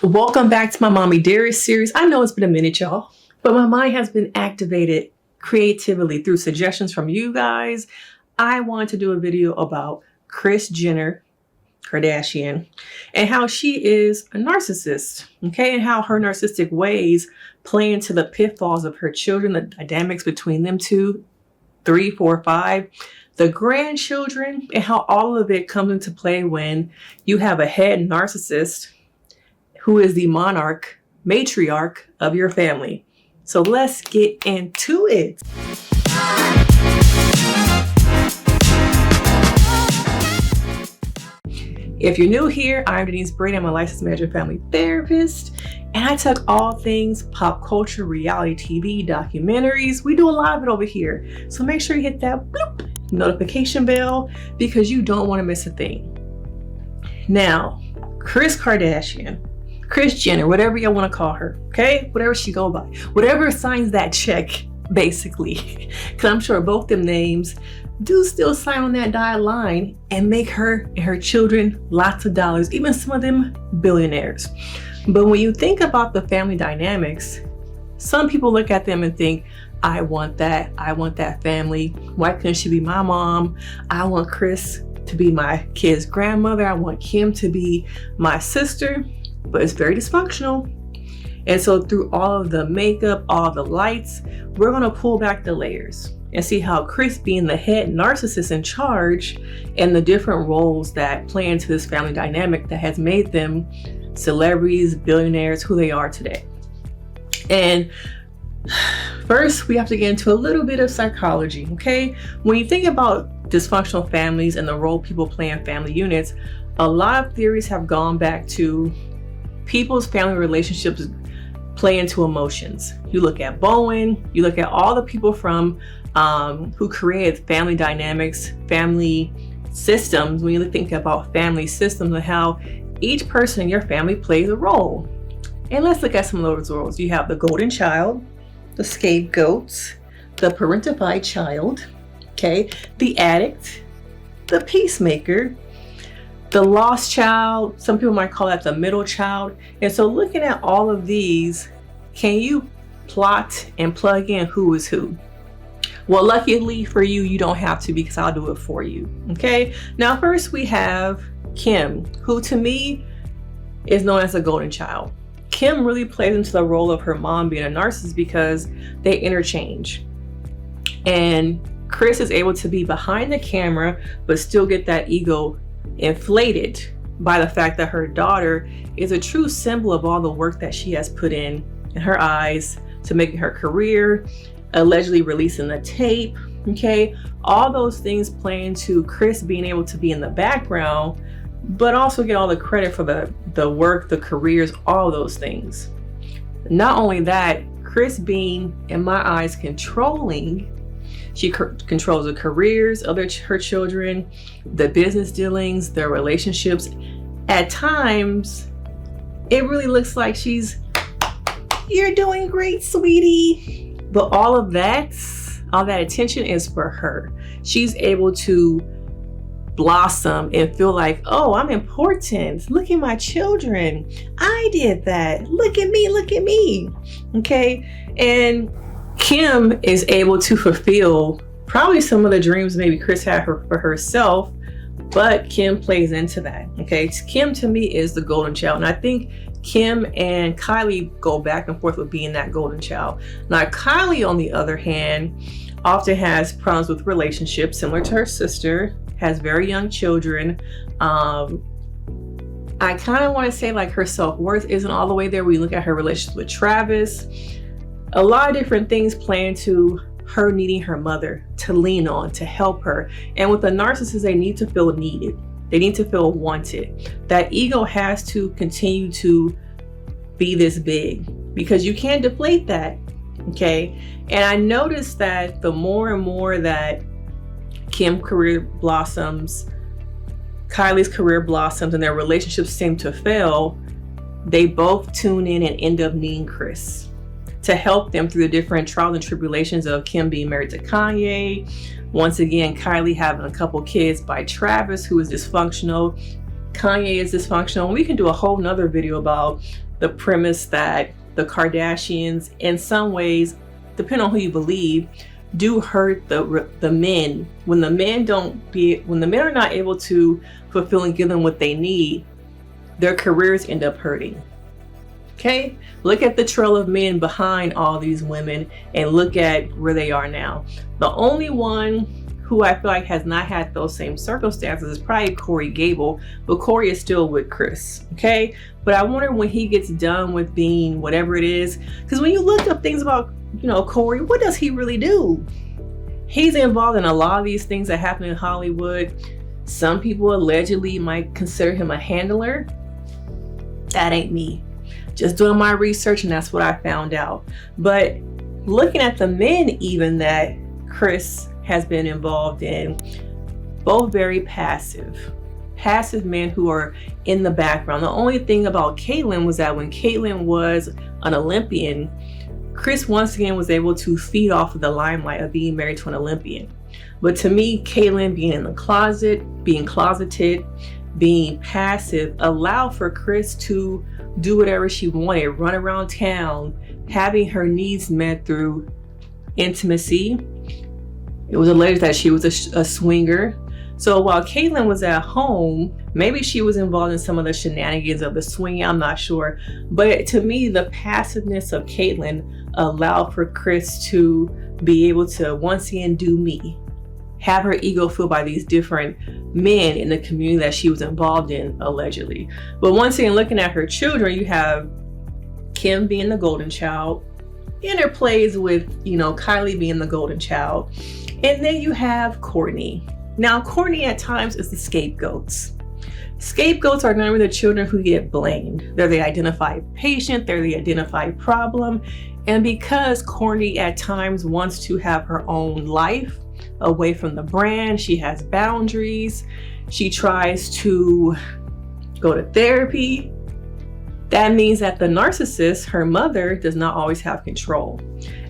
Welcome back to my Mommy Dearest series. I know it's been a minute, y'all, but my mind has been activated creatively through suggestions from you guys. I wanted to do a video about Kris Jenner, Kardashian, and how she is a narcissist, okay? And how her narcissistic ways play into the pitfalls of her children, the dynamics between them two, 3, 4, 5, the grandchildren, and how all of it comes into play when you have a head narcissist who is the monarch, matriarch of your family. So let's get into it. If you're new here, I'm Denise, Brady. I'm a licensed marriage and family therapist, and I talk all things pop culture, reality TV, documentaries. We do a lot of it over here. So make sure you hit that bloop notification bell because you don't want to miss a thing. Now, Kris Kardashian, Kris Jenner, whatever y'all want to call her, okay? Whatever she go by, whatever signs that check, basically. Because I'm sure both them names do still sign on that dotted line and make her and her children lots of dollars, even some of them billionaires. But when you think about the family dynamics, some people look at them and think, I want that family. Why couldn't she be my mom? I want Kris to be my kid's grandmother. I want Kim to be my sister. But it's very dysfunctional. And so through all of the makeup, all the lights, we're gonna pull back the layers and see how Kris, being the head narcissist in charge, and the different roles that play into this family dynamic that has made them celebrities, billionaires, who they are today. And first, we have to get into a little bit of psychology, okay? When you think about dysfunctional families and the role people play in family units, a lot of theories have gone back to people's family relationships play into emotions. You look at Bowen, you look at all the people from who created family dynamics, family systems. When you think about family systems and how each person in your family plays a role. And let's look at some of those roles. You have the golden child, the scapegoat, the parentified child, okay, the addict, the peacemaker, the lost child. Some people might call that the middle child. And so looking at all of these, can you plot and plug in who is who? Well, luckily for you, you don't have to, because I'll do it for you. Okay. Now, first we have Kim, who to me is known as a golden child. Kim really plays into the role of her mom being a narcissist because they interchange. And Kris is able to be behind the camera, but still get that ego inflated by the fact that her daughter is a true symbol of all the work that she has put in her eyes to making her career, allegedly releasing the tape, okay? All those things play into Kris being able to be in the background, but also get all the credit for the work, the careers, all those things. Not only that, Kris being, in my eyes, controlling. She controls the careers of her children, the business dealings, their relationships. At times, it really looks like you're doing great, sweetie. But all that attention is for her. She's able to blossom and feel like, oh, I'm important. Look at my children. I did that. Look at me. Okay. And Kim is able to fulfill probably some of the dreams maybe Kris had for herself, but Kim plays into that. Okay. Kim to me is the golden child. And I think Kim and Kylie go back and forth with being that golden child. Now, Kylie, on the other hand, often has problems with relationships, similar to her sister, has very young children. I kind of want to say like her self-worth isn't all the way there. We look at her relationship with Travis. A lot of different things play into her needing her mother to lean on, to help her. And with a narcissist, they need to feel needed. They need to feel wanted. That ego has to continue to be this big because you can't deflate that, okay? And I noticed that the more and more that Kim's career blossoms, Kylie's career blossoms, and their relationships seem to fail, they both tune in and end up needing Kris to help them through the different trials and tribulations of Kim being married to Kanye. Once again, Kylie having a couple kids by Travis, who is dysfunctional. Kanye is dysfunctional. We can do a whole nother video about the premise that the Kardashians, in some ways, depending on who you believe, do hurt the men. When the men are not able to fulfill and give them what they need, their careers end up hurting. Okay, look at the trail of men behind all these women and look at where they are now. The only one who I feel like has not had those same circumstances is probably Corey Gable, but Corey is still with Kris. Okay, but I wonder when he gets done with being whatever it is, because when you look up things about, you know, Corey, what does he really do? He's involved in a lot of these things that happen in Hollywood. Some people allegedly might consider him a handler. That ain't me. Just doing my research, and that's what I found out. But looking at the men even that Kris has been involved in, both very passive men who are in the background. The only thing about Caitlyn was that when Caitlyn was an Olympian, Kris once again was able to feed off of the limelight of being married to an Olympian. But to me, Caitlyn being in the closet, being closeted, being passive, allowed for Kris to do whatever she wanted, run around town, having her needs met through intimacy. It was alleged that she was a swinger. So while Caitlyn was at home, maybe she was involved in some of the shenanigans of the swinging, I'm not sure. But to me, the passiveness of Caitlyn allowed for Kris to be able to once again do me, have her ego filled by these different men in the community that she was involved in, allegedly. But once again, looking at her children, you have Kim being the golden child, interplays with, you know, Kylie being the golden child. And then you have Kourtney. Now, Kourtney at times is the scapegoats. Scapegoats are normally the children who get blamed. They're the identified patient, they're the identified problem. And because Kourtney at times wants to have her own life away from the brand, she has boundaries, she tries to go to therapy. That means that the narcissist, her mother, does not always have control.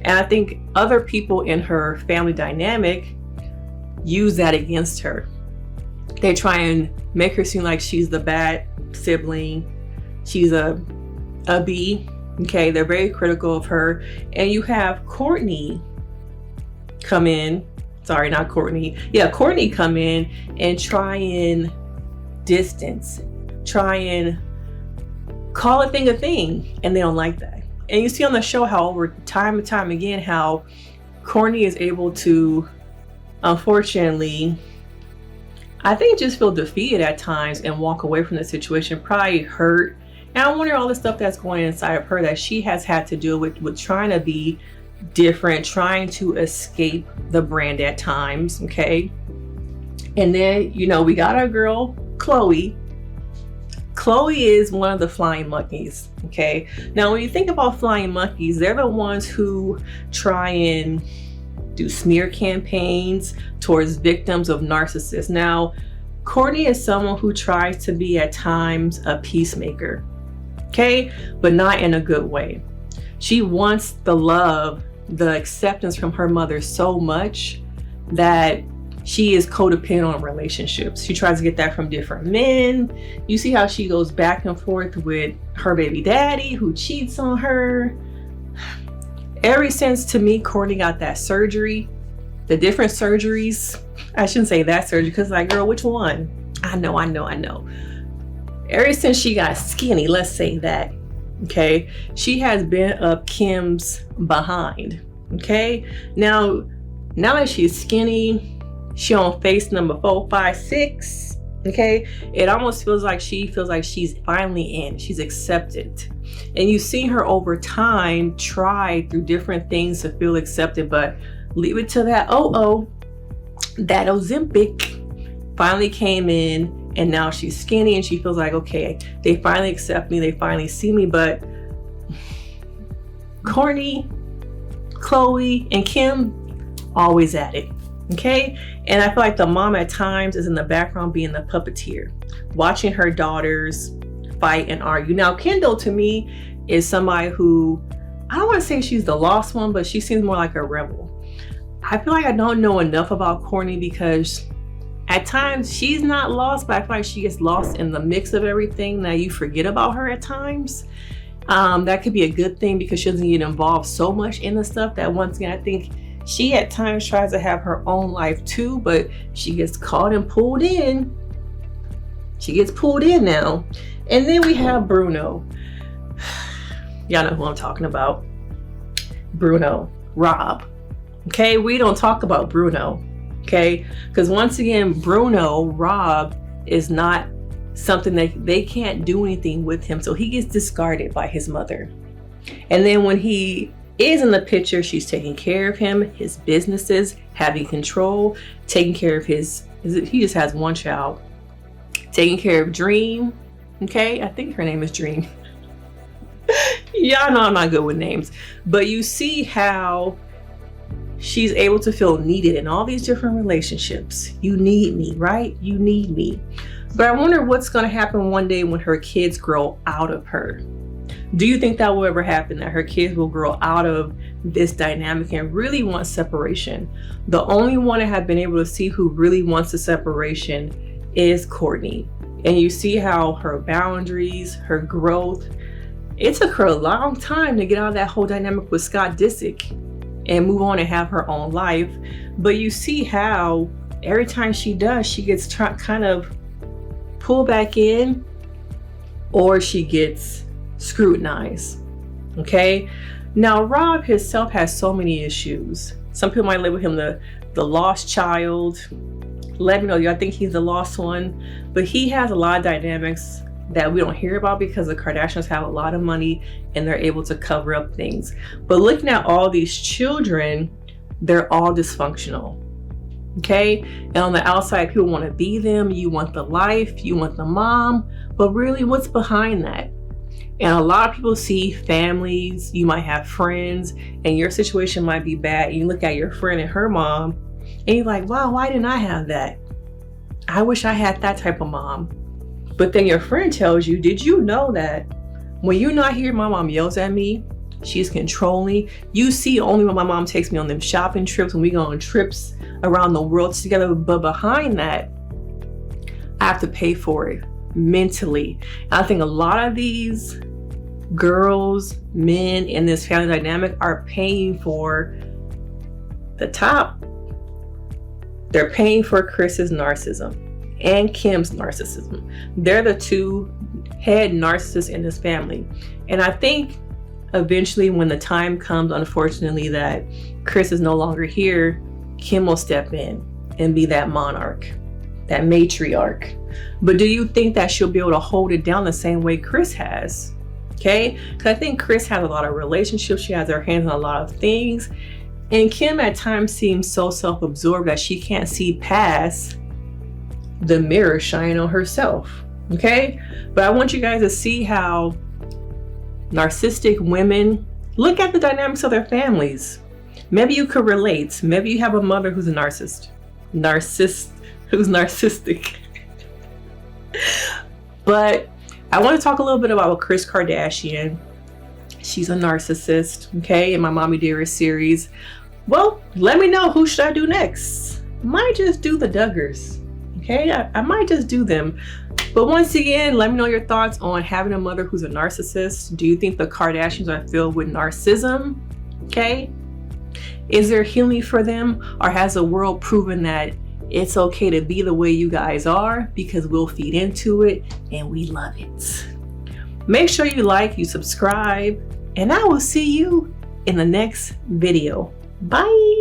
And I think other people in her family dynamic use that against her. They try and make her seem like she's the bad sibling. She's a B. Okay, they're very critical of her. And you have Kourtney come in. Sorry, not Kourtney. Yeah, Kourtney come in and try and distance, try and call a thing, and they don't like that. And you see on the show how over time and time again how Kourtney is able to, unfortunately, I think just feel defeated at times and walk away from the situation, probably hurt. And I wonder all the stuff that's going inside of her that she has had to deal with trying to be different, trying to escape the brand at times, okay? And then, you know, we got our girl, Khloe. Khloe is one of the flying monkeys, okay? Now, when you think about flying monkeys, they're the ones who try and do smear campaigns towards victims of narcissists. Now, Kourtney is someone who tries to be at times a peacemaker, okay? But not in a good way. She wants the love, the acceptance from her mother so much that she is codependent on relationships. She tries to get that from different men. You see how she goes back and forth with her baby daddy who cheats on her. Ever since, to me, Kourtney got that surgery, the different surgeries. I shouldn't say that surgery because like, girl, which one? I know. Ever since she got skinny, let's say that, okay, she has been up Kim's behind, okay? Now that she's skinny, she on face number 4, 5, 6, okay? It almost feels like she's finally in, she's accepted. And you see her over time try through different things to feel accepted, but leave it to that that Ozempic finally came in, and now she's skinny and she feels like, okay, they finally accept me, they finally see me. But Kourtney, Khloe, and Kim, always at it, okay? And I feel like the mom at times is in the background being the puppeteer, watching her daughters fight and argue. Now, Kendell to me is somebody who, I don't want to say she's the lost one, but she seems more like a rebel. I feel like I don't know enough about Kourtney because At times, she's not lost, but I feel like she gets lost in the mix of everything. Now you forget about her at times. That could be a good thing because she doesn't get involved so much in the stuff that, once again, I think she at times tries to have her own life too, but she gets caught and pulled in. She gets pulled in now. And then we have Bruno. Y'all know who I'm talking about. Bruno, Rob. Okay, we don't talk about Bruno. Okay, because once again, Bruno, Rob is not something that they can't do anything with him. So he gets discarded by his mother. And then when he is in the picture, she's taking care of him, his businesses, having control, taking care of he just has one child, taking care of Dream. Okay, I think her name is Dream. Y'all know I'm not good with names, but you see how she's able to feel needed in all these different relationships. You need me, right? You need me. But I wonder what's going to happen one day when her kids grow out of her. Do you think that will ever happen, that her kids will grow out of this dynamic and really want separation? The only one I have been able to see who really wants the separation is Kourtney. And you see how her boundaries, her growth, it took her a long time to get out of that whole dynamic with Scott Disick and move on and have her own life. But you see how every time she does, she gets kind of pulled back in, or she gets scrutinized. Okay, now Rob himself has so many issues. Some people might label him the lost child. Let me know, y'all think he's the lost one, but he has a lot of dynamics that we don't hear about because the Kardashians have a lot of money and they're able to cover up things. But looking at all these children, they're all dysfunctional. Okay, and on the outside, people want to be them. You want the life, you want the mom, but really what's behind that? And a lot of people see families, you might have friends, and your situation might be bad. And you look at your friend and her mom, and you're like, wow, why didn't I have that? I wish I had that type of mom. But then your friend tells you, did you know that when you're not here, my mom yells at me, she's controlling. You see only when my mom takes me on them shopping trips, when we go on trips around the world together, but behind that, I have to pay for it mentally. And I think a lot of these girls, men in this family dynamic are paying for the top. They're paying for Kris's narcissism and Kim's narcissism. They're the two head narcissists in this family. And I think eventually when the time comes, unfortunately, that Kris is no longer here, Kim will step in and be that monarch, that matriarch. But do you think that she'll be able to hold it down the same way Kris has? Okay, because I think Kris has a lot of relationships. She has her hands on a lot of things. And Kim at times seems so self-absorbed that she can't see past the mirror shining on herself. Okay, but I want you guys to see how narcissistic women look at the dynamics of their families. Maybe you could relate. Maybe you have a mother who's a narcissist who's narcissistic. But I want to talk a little bit about Kris Kardashian. She's a narcissist, okay, in my Mommy Dearest series. Well, let me know, who should I do next? Might just do the Duggars, okay? I might just do them. But once again, let me know your thoughts on having a mother who's a narcissist. Do you think the Kardashians are filled with narcissism? Okay. Is there healing for them, or has the world proven that it's okay to be the way you guys are because we'll feed into it and we love it? Make sure you like, you subscribe, and I will see you in the next video. Bye.